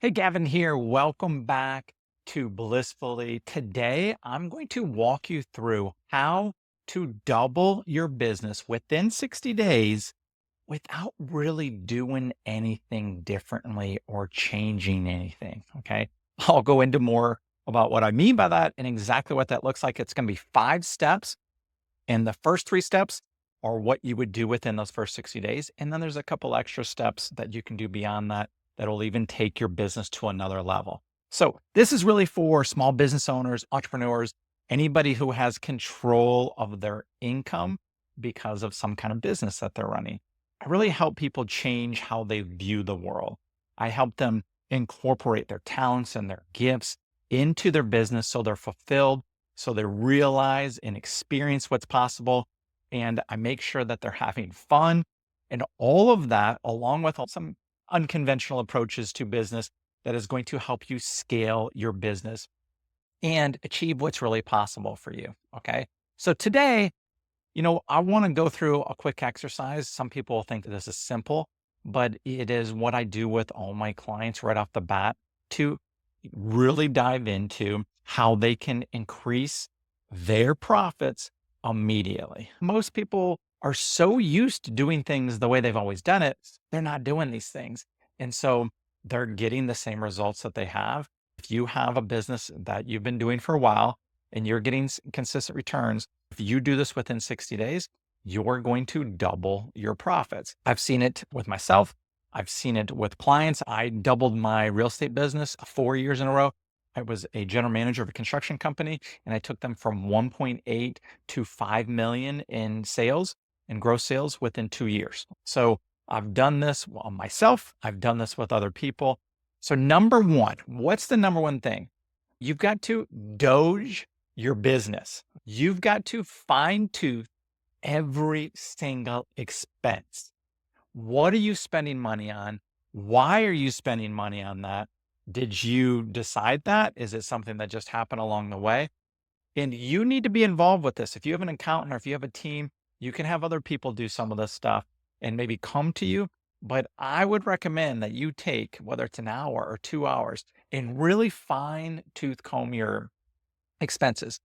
Hey, Gavin here. Welcome back to Blissfully. Today, I'm going to walk you through how to double your business within 60 days without really doing anything differently or changing anything. Okay. I'll go into more about what I mean by that and exactly what that looks like. It's going to be 5 steps. And the first 3 steps are what you would do within those first 60 days. And then there's a couple extra steps that you can do beyond that that'll even take your business to another level. So this is really for small business owners, entrepreneurs, anybody who has control of their income because of some kind of business that they're running. I really help people change how they view the world. I help them incorporate their talents and their gifts into their business so they're fulfilled, so they realize and experience what's possible. And I make sure that they're having fun and all of that, along with some unconventional approaches to business that is going to help you scale your business and achieve what's really possible for you. Okay. So today, I want to go through a quick exercise. Some people think that this is simple, but it is what I do with all my clients right off the bat to really dive into how they can increase their profits immediately. Most people are so used to doing things the way they've always done it, they're not doing these things. And so they're getting the same results that they have. If you have a business that you've been doing for a while and you're getting consistent returns, if you do this within 60 days, you're going to double your profits. I've seen it with myself. I've seen it with clients. I doubled my real estate business 4 years in a row. I was a general manager of a construction company and I took them from 1.8 to 5 million in sales and gross sales within 2 years. So I've done this on myself. I've done this with other people. So number one, what's the number one thing? You've got to doge your business. You've got to fine tooth every single expense. What are you spending money on? Why are you spending money on that? Did you decide that? Is it something that just happened along the way? And you need to be involved with this. If you have an accountant or if you have a team, you can have other people do some of this stuff and maybe come to you. But I would recommend that you take, whether it's an hour or 2 hours, and really fine tooth comb your expenses.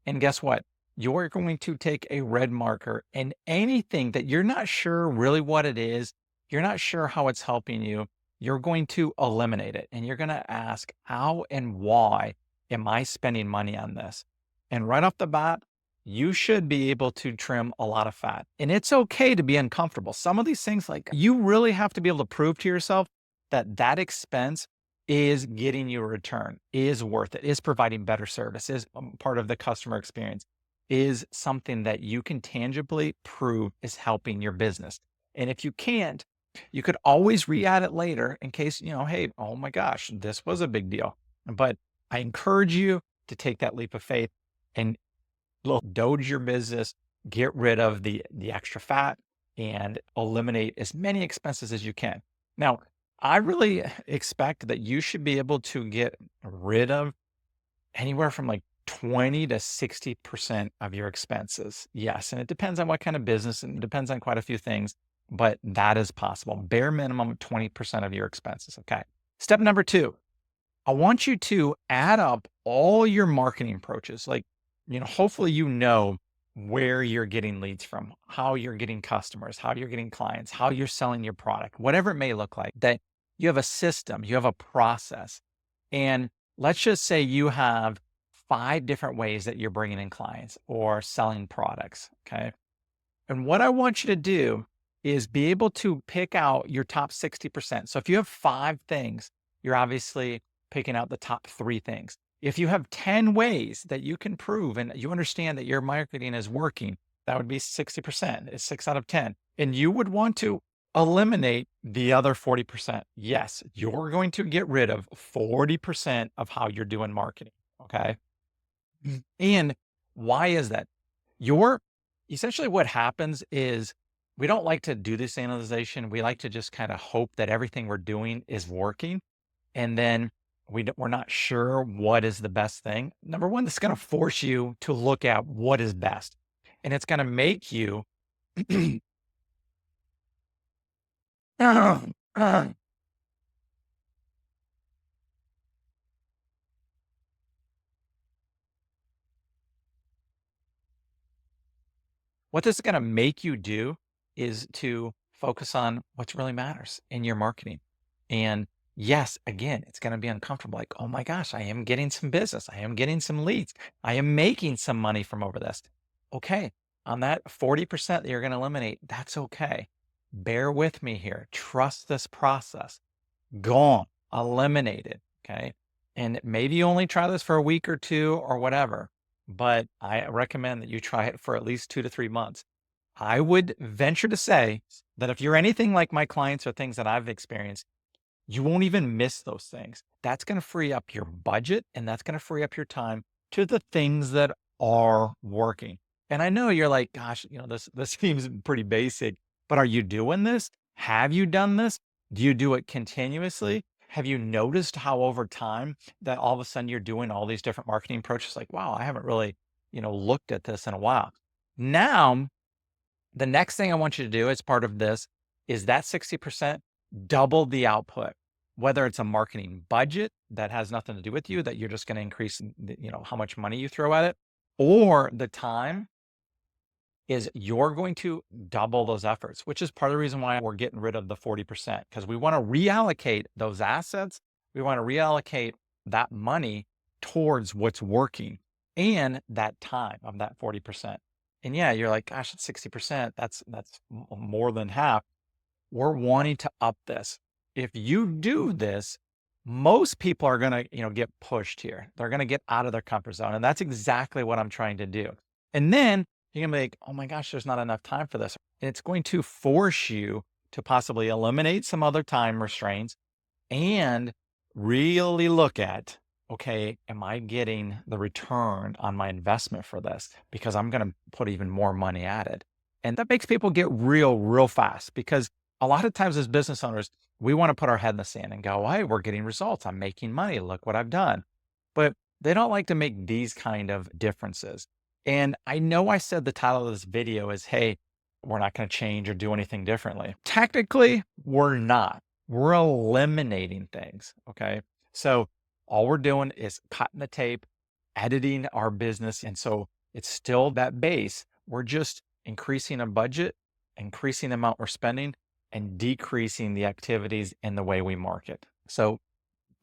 And guess what? You're going to take a red marker and anything that you're not sure really what it is, you're not sure how it's helping you, you're going to eliminate it. And you're going to ask, how and why am I spending money on this? And right off the bat, you should be able to trim a lot of fat. And it's okay to be uncomfortable. Some of these things, like you really have to be able to prove to yourself that that expense is getting you a return, is worth it, is providing better service, is part of the customer experience, is something that you can tangibly prove is helping your business. And if you can't, you could always re-add it later in case, hey, oh my gosh, this was a big deal. But I encourage you to take that leap of faith and doge your business, get rid of the extra fat and eliminate as many expenses as you can. Now, I really expect that you should be able to get rid of anywhere from like 20 to 60% of your expenses. Yes. And it depends on what kind of business and it depends on quite a few things, but that is possible. Bare minimum 20% of your expenses. Okay. Step number 2, I want you to add up all your marketing approaches. Like, hopefully, where you're getting leads from, how you're getting customers, how you're getting clients, how you're selling your product, whatever it may look like, that you have a system, you have a process. And let's just say you have 5 different ways that you're bringing in clients or selling products. Okay. And what I want you to do is be able to pick out your top 60%. So if you have 5 things, you're obviously picking out the top 3 things. If you have 10 ways that you can prove and you understand that your marketing is working, that would be 60%. It's 6 out of 10. And you would want to eliminate the other 40%. Yes, you're going to get rid of 40% of how you're doing marketing. Okay. And why is that? Your Essentially what happens is we don't like to do this analyzation. We like to just kind of hope that everything we're doing is working. And then we're not sure what is the best thing. Number one, this is going to force you to look at what is best. And it's going to make you What this is going to make you do is to focus on what really matters in your marketing. And yes, again, it's going to be uncomfortable. Like, oh my gosh, I am getting some business. I am getting some leads. I am making some money from over this. Okay. On that 40% that you're going to eliminate, that's okay. Bear with me here. Trust this process. Gone, eliminated. Okay. And maybe you only try this for a week or two or whatever, but I recommend that you try it for at least 2 to 3 months. I would venture to say that if you're anything like my clients or things that I've experienced, you won't even miss those things. That's going to free up your budget and that's going to free up your time to the things that are working. And I know you're like, gosh, this seems pretty basic, but are you doing this? Have you done this? Do you do it continuously? Have you noticed how over time that all of a sudden you're doing all these different marketing approaches? Like, wow, I haven't really, looked at this in a while. Now, the next thing I want you to do as part of this is that 60% double the output, whether it's a marketing budget that has nothing to do with you, that you're just going to increase, how much money you throw at it, or the time is you're going to double those efforts, which is part of the reason why we're getting rid of the 40%, because we want to reallocate those assets. We want to reallocate that money towards what's working and that time of that 40%. And yeah, you're like, gosh, it's 60%. That's more than half. We're wanting to up this. If you do this, most people are going to, get pushed here. They're going to get out of their comfort zone. And that's exactly what I'm trying to do. And then you're going to be like, oh my gosh, there's not enough time for this. And it's going to force you to possibly eliminate some other time restraints and really look at, okay, am I getting the return on my investment for this? Because I'm going to put even more money at it. And that makes people get real fast, because a lot of times as business owners, we want to put our head in the sand and go, hey, we're getting results. I'm making money. Look what I've done. But they don't like to make these kind of differences. And I know I said the title of this video is, hey, we're not going to change or do anything differently. Technically, we're not. We're eliminating things. Okay. So all we're doing is cutting the tape, editing our business. And so it's still that base. We're just increasing a budget, increasing the amount we're spending, and decreasing the activities and the way we market. So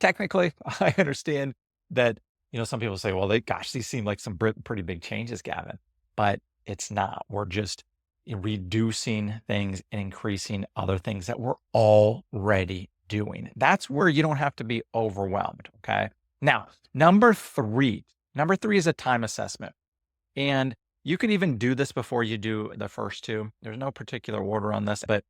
technically, I understand that, some people say, well, these seem like some pretty big changes, Gavin, but it's not. We're just reducing things and increasing other things that we're already doing. That's where you don't have to be overwhelmed. Okay. Now, number three is a time assessment. And you can even do this before you do the first two. There's no particular order on this, but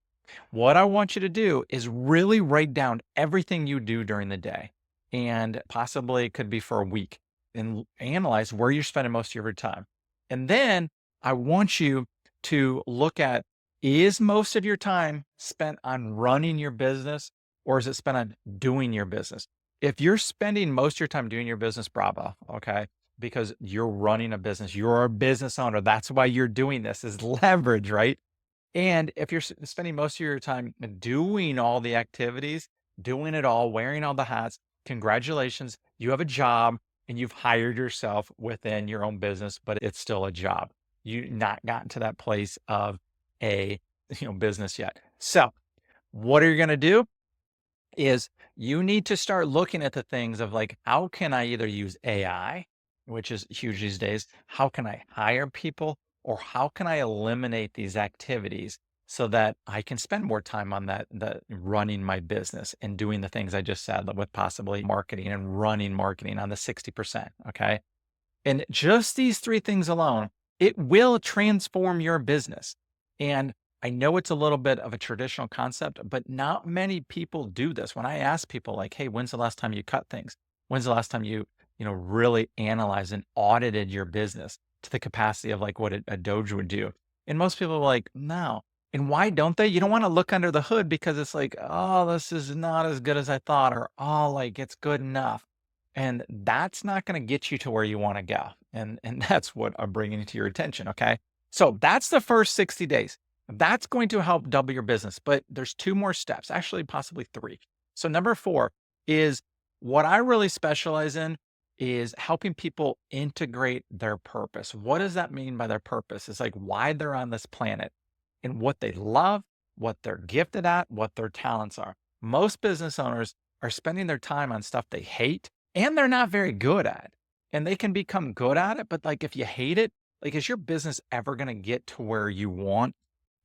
what I want you to do is really write down everything you do during the day, and possibly it could be for a week, and analyze where you're spending most of your time. And then I want you to look at, is most of your time spent on running your business, or is it spent on doing your business? If you're spending most of your time doing your business, bravo. Okay. Because you're running a business, you're a business owner. That's why you're doing this, is leverage, right? And if you're spending most of your time doing all the activities, doing it all, wearing all the hats, congratulations, you have a job and you've hired yourself within your own business, but it's still a job. You've not gotten to that place of a business yet. So what are you going to do is you need to start looking at the things of like, how can I either use AI, which is huge these days? How can I hire people? Or how can I eliminate these activities so that I can spend more time on the running my business and doing the things I just said, with possibly marketing and running marketing on the 60%. Okay. And just these three things alone, it will transform your business. And I know it's a little bit of a traditional concept, but not many people do this. When I ask people like, hey, when's the last time you cut things? When's the last time you really analyzed and audited your business to the capacity of like what a Doge would do? And most people are like, no. And why don't they? You don't want to look under the hood, because it's like, oh, this is not as good as I thought, or oh, like it's good enough. And that's not going to get you to where you want to go. And that's what I'm bringing to your attention. Okay. So that's the first 60 days. That's going to help double your business, but there's two more steps, actually possibly three. So number 4 is what I really specialize in is helping people integrate their purpose. What does that mean by their purpose? It's like why they're on this planet and what they love, what they're gifted at, what their talents are. Most business owners are spending their time on stuff they hate and they're not very good at. And they can become good at it, but like if you hate it, like is your business ever going to get to where you want?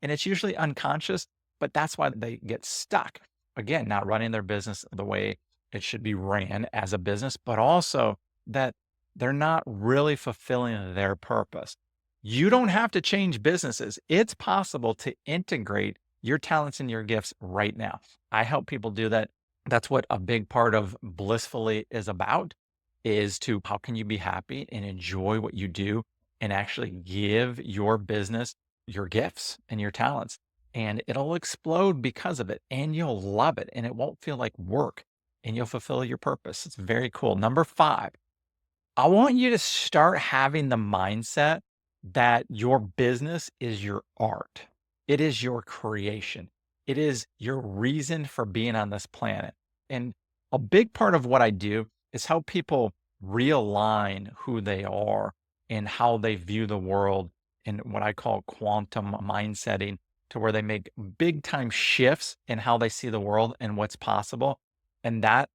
And it's usually unconscious, but that's why they get stuck. Again, not running their business the way it should be ran as a business, but also that they're not really fulfilling their purpose. You don't have to change businesses. It's possible to integrate your talents and your gifts right now. I help people do that. That's what a big part of Blissfully is about, is to how can you be happy and enjoy what you do and actually give your business your gifts and your talents, and it'll explode because of it, and you'll love it, and it won't feel like work, and you'll fulfill your purpose. It's very cool. Number 5, I want you to start having the mindset that your business is your art. It is your creation. It is your reason for being on this planet. And a big part of what I do is help people realign who they are and how they view the world in what I call quantum mindsetting, to where they make big time shifts in how they see the world and what's possible. And that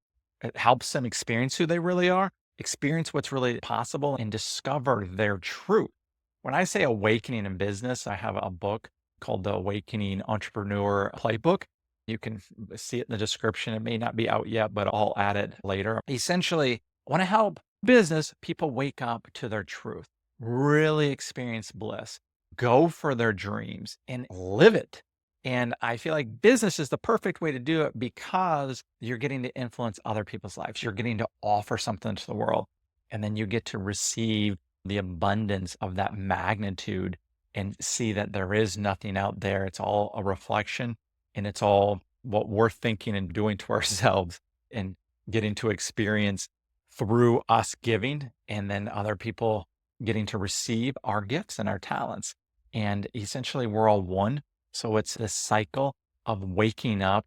it helps them experience who they really are, experience what's really possible, and discover their truth. When I say awakening in business, I have a book called The Awakening Entrepreneur Playbook. You can see it in the description. It may not be out yet, but I'll add it later. Essentially, I want to help business people wake up to their truth, really experience bliss, go for their dreams and live it. And I feel like business is the perfect way to do it because you're getting to influence other people's lives. You're getting to offer something to the world. And then you get to receive the abundance of that magnitude and see that there is nothing out there. It's all a reflection, and it's all what we're thinking and doing to ourselves and getting to experience through us giving, and then other people getting to receive our gifts and our talents. And essentially, we're all one. So it's this cycle of waking up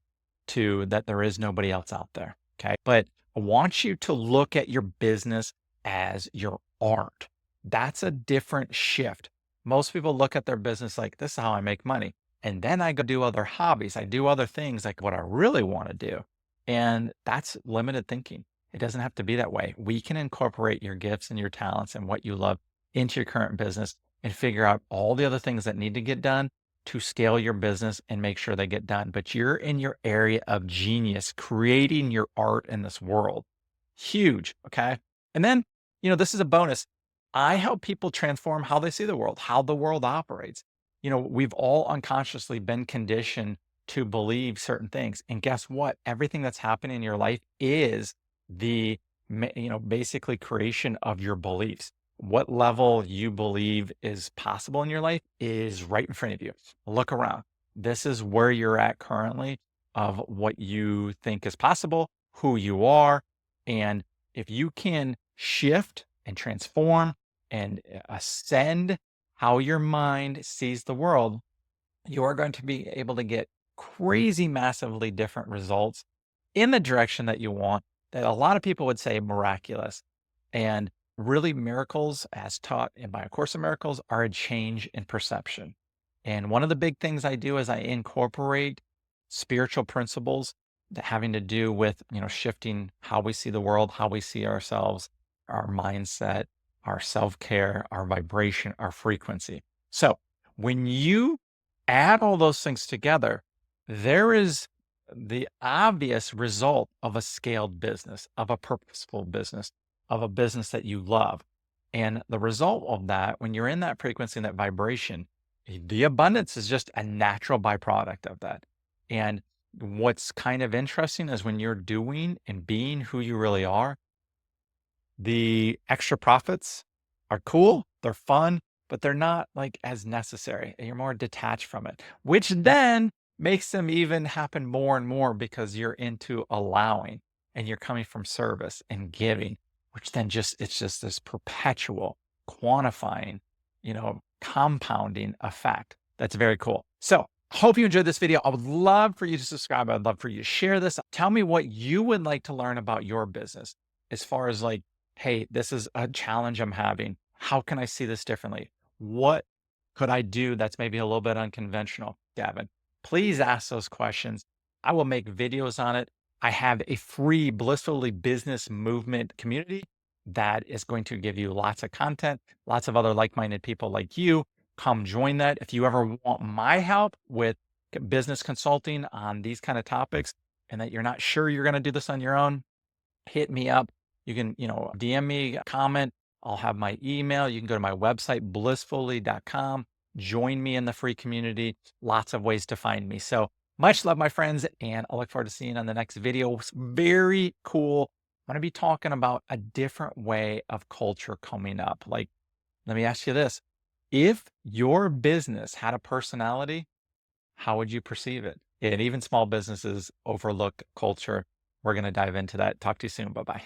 to that there is nobody else out there. Okay. But I want you to look at your business as your art. That's a different shift. Most people look at their business like, this is how I make money. And then I go do other hobbies. I do other things like what I really want to do. And that's limited thinking. It doesn't have to be that way. We can incorporate your gifts and your talents and what you love into your current business and figure out all the other things that need to get done to scale your business and make sure they get done. But you're in your area of genius, creating your art in this world. Huge. Okay. And then, this is a bonus. I help people transform how they see the world, how the world operates. We've all unconsciously been conditioned to believe certain things. And guess what? Everything that's happening in your life is the, basically creation of your beliefs. What level you believe is possible in your life is right in front of you. Look around. This is where you're at currently of what you think is possible, who you are. And if you can shift and transform and ascend how your mind sees the world, you are going to be able to get crazy, massively different results in the direction that you want, that a lot of people would say miraculous. And really, miracles, as taught in my Course in Miracles, are a change in perception. And one of the big things I do is I incorporate spiritual principles that having to do with, shifting how we see the world, how we see ourselves, our mindset, our self-care, our vibration, our frequency. So when you add all those things together, there is the obvious result of a scaled business, of a purposeful business, of a business that you love. And the result of that, when you're in that frequency and that vibration, the abundance is just a natural byproduct of that. And what's kind of interesting is when you're doing and being who you really are, the extra profits are cool, they're fun, but they're not like as necessary. And you're more detached from it, which then makes them even happen more and more because you're into allowing and you're coming from service and giving, which then it's just this perpetual quantifying, compounding effect. That's very cool. So hope you enjoyed this video. I would love for you to subscribe. I'd love for you to share this. Tell me what you would like to learn about your business as far as like Hey, this is a challenge I'm having. How can I see this differently? What could I do that's maybe a little bit unconventional, Gavin? Please ask those questions. I will make videos on it. I have a free Blissfully Business Movement community that is going to give you lots of content, lots of other like minded people like you. Come join that. If you ever want my help with business consulting on these kind of topics and that you're not sure you're going to do this on your own, hit me up. You can, DM me, comment. I'll have my email. You can go to my website, blissfully.com. Join me in the free community. Lots of ways to find me. So much love, my friends, and I look forward to seeing you on the next video. It's very cool. I'm going to be talking about a different way of culture coming up. Like, let me ask you this. If your business had a personality, how would you perceive it? And even small businesses overlook culture. We're going to dive into that. Talk to you soon. Bye bye.